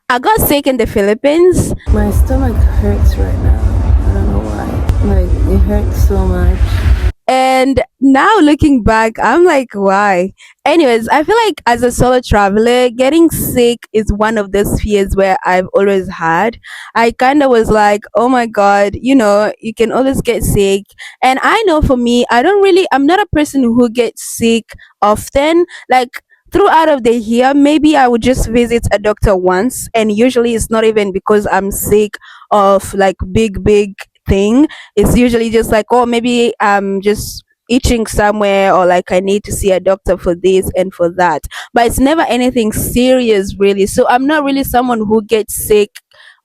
I got sick in the Philippines. My stomach hurts right now. I don't know why. Like, it hurts so much. And now looking back, I'm like, why? Anyways, I feel like as a solo traveler, getting sick is one of those fears where I've always had. I kind of was like, oh my God, you can always get sick. And I know for me, I'm not a person who gets sick often. Like, throughout of the year, maybe I would just visit a doctor once. And usually it's not even because I'm sick of like big thing. It's usually just like, oh, maybe I'm just itching somewhere, or like I need to see a doctor for this and for that. But it's never anything serious, really. So I'm not really someone who gets sick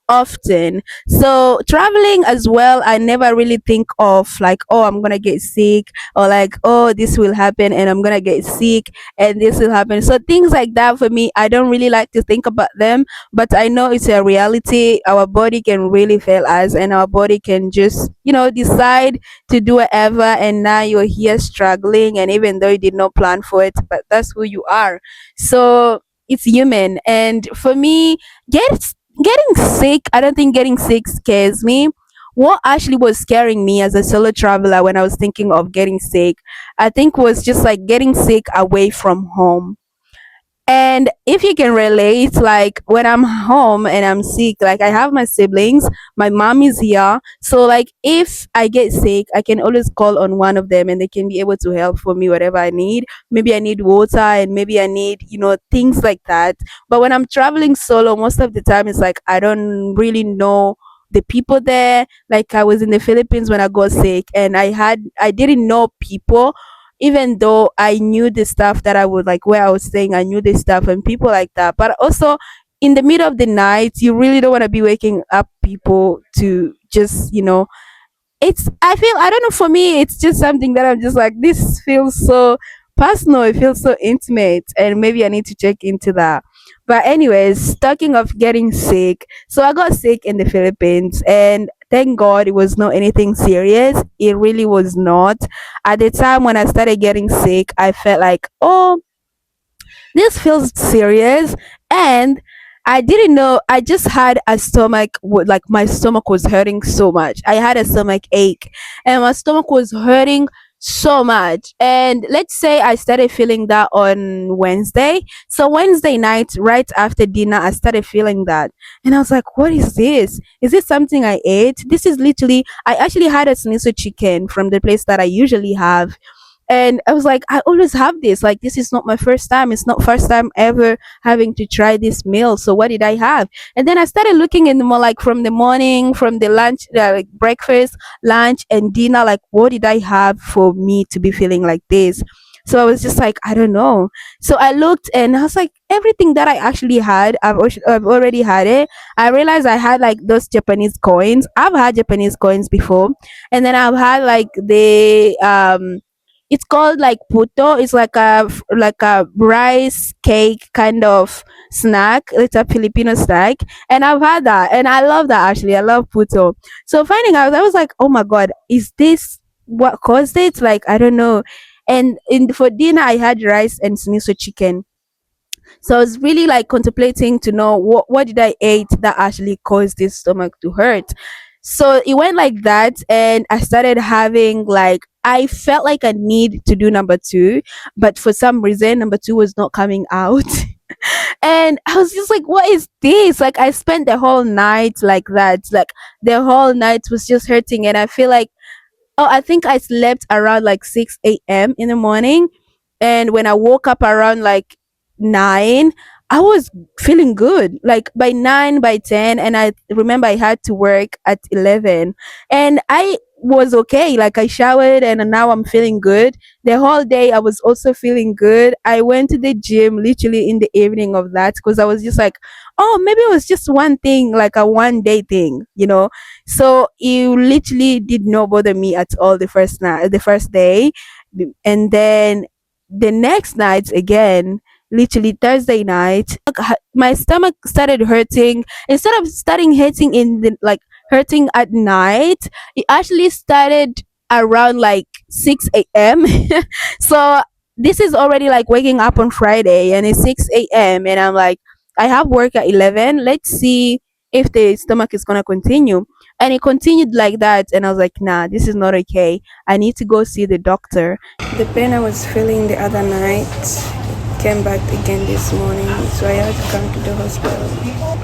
often. So traveling as well, I never really think of like, oh, I'm gonna get sick, or like, oh, this will happen and I'm gonna get sick and this will happen. So things like that for me, I don't really like to think about them, but I know it's a reality. Our body can really fail us, and our body can just, decide to do whatever, and now you're here struggling, and even though you did not plan for it, but that's who you are. So it's human. And for me, get getting sick, I don't think getting sick scares me. What actually was scaring me as a solo traveler when I was thinking of getting sick, I think was just like getting sick away from home. And if you can relate, like when I'm home and I'm sick, like I have my siblings, my mom is here. So, like, if I get sick, I can always call on one of them and they can be able to help for me, whatever I need. Maybe I need water, and maybe I need, things like that. But when I'm traveling solo, most of the time it's like I don't really know the people there. Like I was in the Philippines when I got sick, and I didn't know people, even though I knew the stuff that I would like where I was staying, I knew the stuff and people like that. But also in the middle of the night, you really don't want to be waking up people to just, I don't know, for me, it's just something that I'm just like, this feels so personal, it feels so intimate, and maybe I need to check into that. But anyways, talking of getting sick, so I got sick in the Philippines, and thank God it was not anything serious. It really was not. At the time when I started getting sick, I felt like, oh, this feels serious. And I didn't know, I just had a like my stomach was hurting so much. I had a stomach ache, and my stomach was hurting so much. And let's say I started feeling that on Wednesday. So Wednesday night, right after dinner, I started feeling that. And I was like, what is this? Is this something I ate? This is literally, I actually had a sniso chicken from the place that I usually have. And I was like, I always have this, like, this is not my first time, it's not first time ever having to try this meal. So what did I have? And then I started looking in the more, like, from the morning, from the lunch, like breakfast, lunch and dinner, like what did I have for me to be feeling like this? So I was just like, I don't know. So I looked and I was like, everything that I actually had, I've already had it. I realized I had like those Japanese coins. I've had Japanese coins before. And then I've had like the it's called like puto. It's like a rice cake kind of snack. It's a Filipino snack, and I've had that, and I love that. Actually, I love puto. So finding out, I was like, oh my god, is this what caused it? Like, I don't know. And for dinner, I had rice and miso chicken. So I was really like contemplating to know what did I eat that actually caused this stomach to hurt. So it went like that, and I started having like, I felt like I need to do number two, but for some reason number two was not coming out. And I was just like, what is this? Like, I spent the whole night like that. Like, the whole night was just hurting, and I feel like, oh, I think I slept around like 6 a.m. in the morning. And when I woke up around like 9, I was feeling good. Like by 9, by 10. And I remember I had to work at 11. And I was okay. Like I showered and now I'm feeling good. The whole day I was also feeling good. I went to the gym literally in the evening of that because I was just like, oh, maybe it was just one thing, like a one day thing, so it literally did not bother me at all the first night, the first day. And then the next night again, literally Thursday night, my stomach started hurting. Instead of starting hurting in the like hurting at night, it actually started around like 6 a.m. So this is already like waking up on Friday and it's 6 a.m. and I'm like, I have work at 11. Let's see if the stomach is gonna continue. And it continued like that, and I was like, nah, this is not okay. I need to go see the doctor. The pain I was feeling the other night came back again this morning, so I had to come to the hospital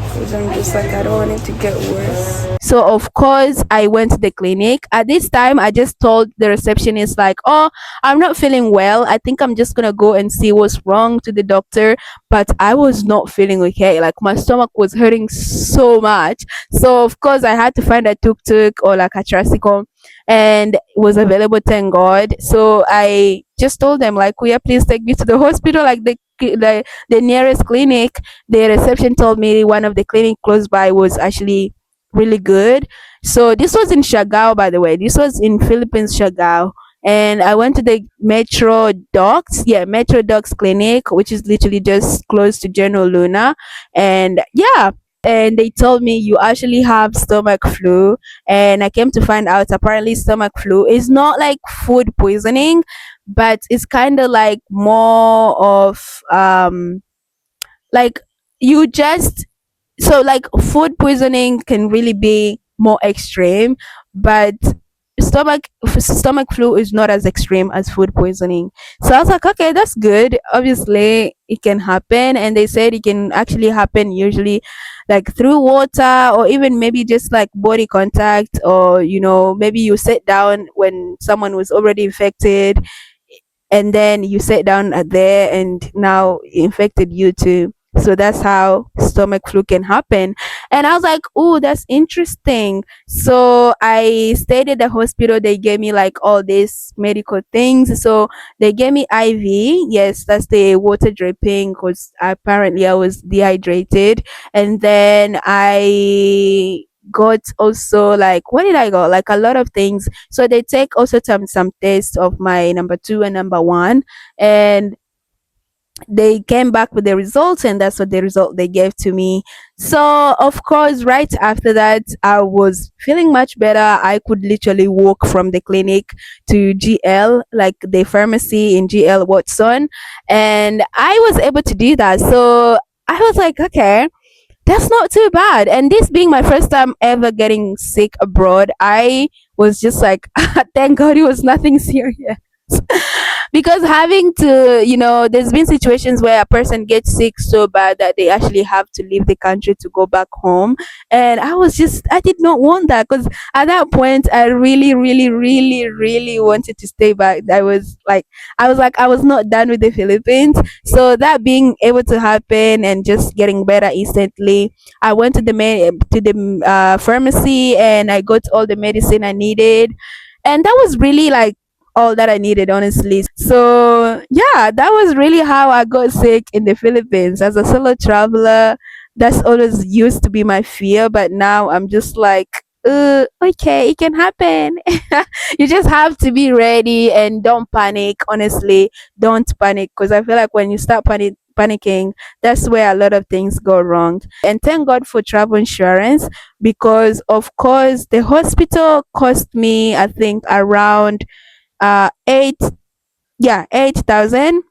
because I'm just like, I don't want it to get worse. So of course I went to the clinic. At this time I just told the receptionist like, "Oh, I'm not feeling well. I think I'm just going to go and see what's wrong to the doctor." But I was not feeling okay. Like my stomach was hurting so much. So of course I had to find a tuk-tuk or like a tricycle, and it was available, thank God. So I just told them like, "Will you please take me to the hospital?" Like the nearest clinic. The reception told me one of the clinic close by was actually really good. So this was in Shagao, by the way. This was in Philippines, Shagao. And I went to the Metro Docs, yeah, Metro Docs Clinic, which is literally just close to General Luna. And yeah, and they told me you actually have stomach flu. And I came to find out apparently stomach flu is not like food poisoning, but it's kind of like more of like you just so like food poisoning can really be more extreme, but stomach flu is not as extreme as food poisoning. So I was like, okay, that's good. Obviously it can happen, and they said it can actually happen usually like through water, or even maybe just like body contact, or maybe you sit down when someone was already infected, and then you sit down at there and now it infected you too. So that's how stomach flu can happen. And I was like, oh, that's interesting. So I stayed at the hospital. They gave me like all these medical things. So they gave me IV. Yes, that's the water dripping, because apparently I was dehydrated. And then I got also like, what did I got? Like a lot of things. So they take also some tests of my number two and number one, and they came back with the results, and that's what the result they gave to me. So of course right after that I was feeling much better. I could literally walk from the clinic to GL, like the pharmacy in GL Watson, and I was able to do that. So I was like, okay, that's not too bad. And this being my first time ever getting sick abroad, I was just like, thank God it was nothing serious. Because having to, there's been situations where a person gets sick so bad that they actually have to leave the country to go back home. And I did not want that, because at that point I really, really, really, really wanted to stay back. I was not done with the Philippines. So that being able to happen and just getting better instantly, I went to the pharmacy, and I got all the medicine I needed, and that was really like all that I needed, honestly. So yeah, that was really how I got sick in the Philippines as a solo traveler. That's always used to be my fear, but now I'm just like, okay, it can happen. You just have to be ready and don't panic. Honestly, don't panic, because I feel like when you start panicking, that's where a lot of things go wrong. And thank God for travel insurance, because of course the hospital cost me, I think, around 8, yeah, 8,000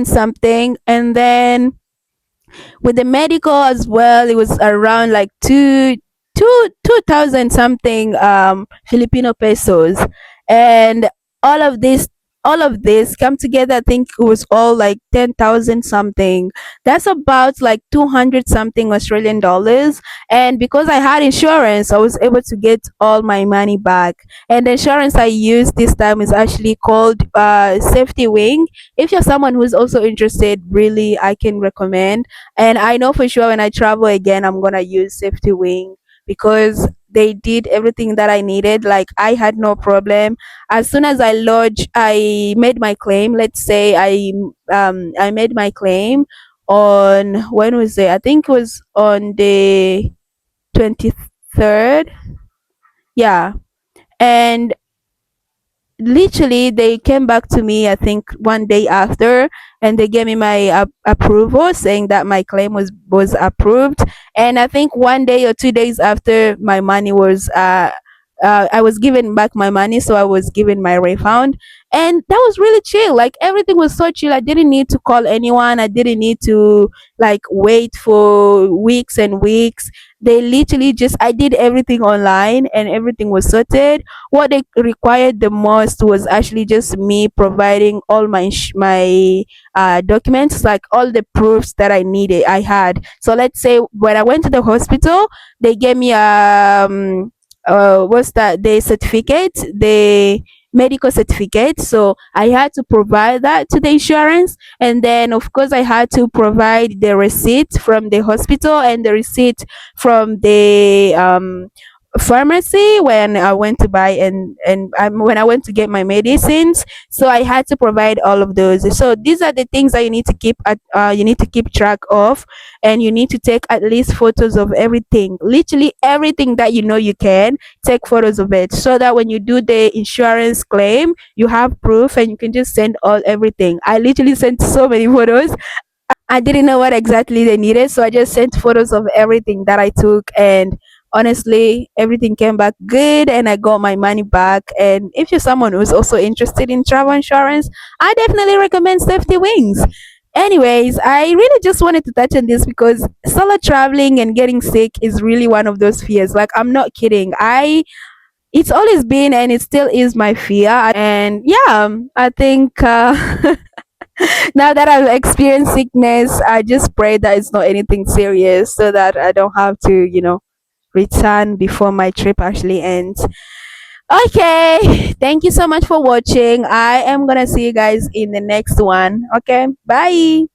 something. And then with the medical as well, it was around like 2,000 something Filipino pesos. And all of this all of this come together, I think it was all like 10,000 something. That's about like 200 something Australian dollars. And because I had insurance, I was able to get all my money back. And the insurance I used this time is actually called Safety Wing. If you're someone who's also interested, really, I can recommend. And I know for sure when I travel again, I'm gonna use Safety Wing, because they did everything that I needed. Like I had no problem. As soon as I made my claim. Let's say I made my claim on, when was it? I think it was on the 23rd. Yeah, and literally they came back to me, I think, one day after, and they gave me my approval, saying that my claim was approved. And I think one day or 2 days after, my money was I was given back my money, so I was given my refund, and that was really chill. Like everything was so chill. I didn't need to call anyone. I didn't need to like wait for weeks and weeks. They literally just I did everything online and everything was sorted. What they required the most was actually just me providing all my documents, like all the proofs that I had. So let's say when I went to the hospital, they gave me what's that, the certificate, the medical certificate. So I had to provide that to the insurance, and then of course I had to provide the receipt from the hospital and the receipt from the pharmacy when I went to buy and when I went to get my medicines. So I had to provide all of those. So these are the things that you need to keep track of, and you need to take at least photos of everything, literally everything that you know you can take photos of it, so that when you do the insurance claim you have proof and you can just send all everything. I literally sent so many photos. I didn't know what exactly they needed, so I just sent photos of everything that I took, and honestly, everything came back good, and I got my money back. And if you're someone who's also interested in travel insurance, I definitely recommend Safety Wings. Anyways, I really just wanted to touch on this because solo traveling and getting sick is really one of those fears. Like, I'm not kidding. It's always been and it still is my fear. And yeah, I think now that I've experienced sickness, I just pray that it's not anything serious so that I don't have to, return before my trip actually ends. Okay, thank you so much for watching. I am gonna see you guys in the next one. Okay, bye.